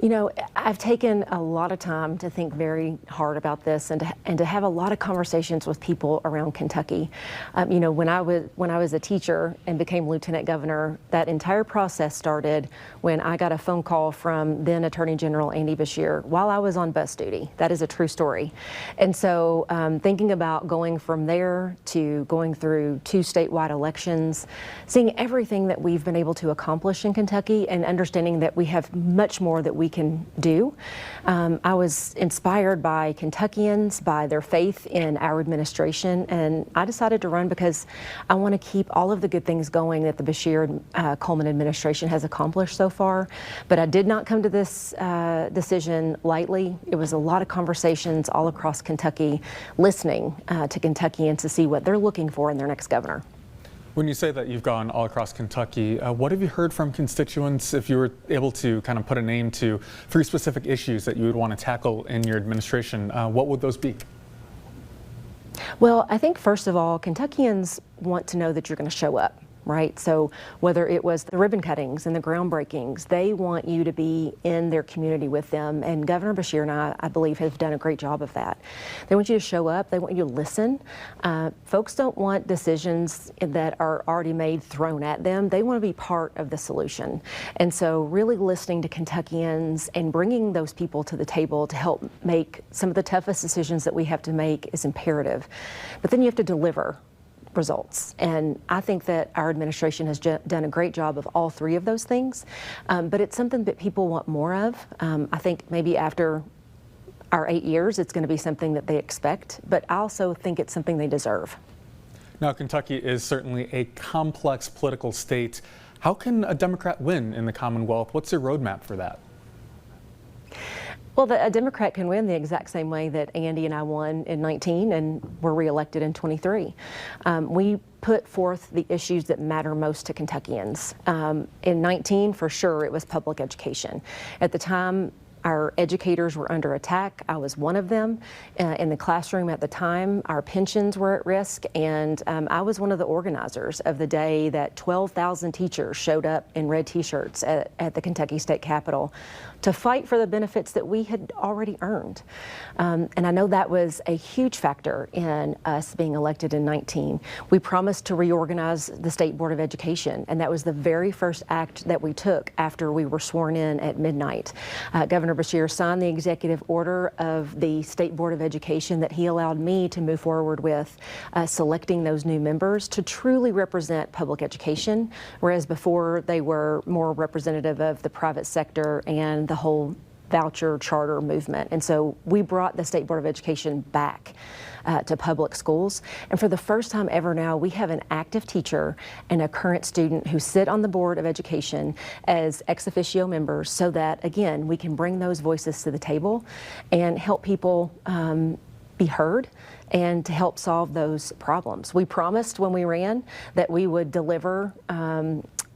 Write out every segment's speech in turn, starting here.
You know, I've taken a lot of time to think very hard about this and to have a lot of conversations with people around Kentucky. You know, when I was a teacher and became lieutenant governor, that entire process started when I got a phone call from then Attorney General Andy Beshear while I was on bus duty. That is a true story. And so thinking about going from there to going through 2 statewide elections, seeing everything that we've been able to accomplish in Kentucky and understanding that we have much more that we can do. I was inspired by Kentuckians, by their faith in our administration, and I decided to run because I want to keep all of the good things going that the Beshear Coleman administration has accomplished so far. But I did not come to this decision lightly. It was a lot of conversations all across Kentucky, listening to Kentuckians to see what they're looking for in their next governor. When you say that you've gone all across Kentucky, what have you heard from constituents, if you were able to kind of put a name to 3 specific issues that you would want to tackle in your administration? What would those be? Well, I think first of all, Kentuckians want to know that you're going to show up. Right? So whether it was the ribbon cuttings and the groundbreakings, they want you to be in their community with them. And Governor Beshear and I believe, have done a great job of that. They want you to show up. They want you to listen. Folks don't want decisions that are already made thrown at them. They want to be part of the solution. And so really listening to Kentuckians and bringing those people to the table to help make some of the toughest decisions that we have to make is imperative. But then you have to deliver results. And I think that our administration has done a great job of all 3 of those things, but it's something that people want more of. I think maybe after our 8 years, it's going to be something that they expect, but I also think it's something they deserve. Now, Kentucky is certainly a complex political state. How can a Democrat win in the Commonwealth? What's your roadmap for that? Well, a Democrat can win the exact same way that Andy and I won in 19 and were reelected in 23. We put forth the issues that matter most to Kentuckians. In 19, for sure, it was public education. At the time, our educators were under attack. I was one of them. In the classroom at the time, our pensions were at risk, and I was one of the organizers of the day that 12,000 teachers showed up in red t-shirts at the Kentucky State Capitol to fight for the benefits that we had already earned. And I know that was a huge factor in us being elected in 19. We promised to reorganize the State Board of Education, and that was the very first act that we took after we were sworn in at midnight. Governor Beshear signed the executive order of the State Board of Education that he allowed me to move forward with, selecting those new members to truly represent public education, whereas before they were more representative of the private sector and the whole voucher charter movement. And so we brought the State Board of Education back to public schools. And for the first time ever now, we have an active teacher and a current student who sit on the Board of Education as ex officio members so that, again, we can bring those voices to the table and help people be heard and to help solve those problems. We promised when we ran that we would deliver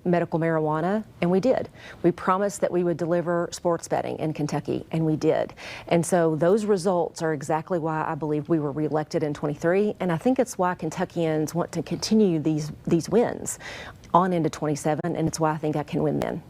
medical marijuana, and we did. We promised that we would deliver sports betting in Kentucky, and we did. And so those results are exactly why I believe we were reelected in 23, and I think it's why Kentuckians want to continue these wins on into 27, and it's why I think I can win then.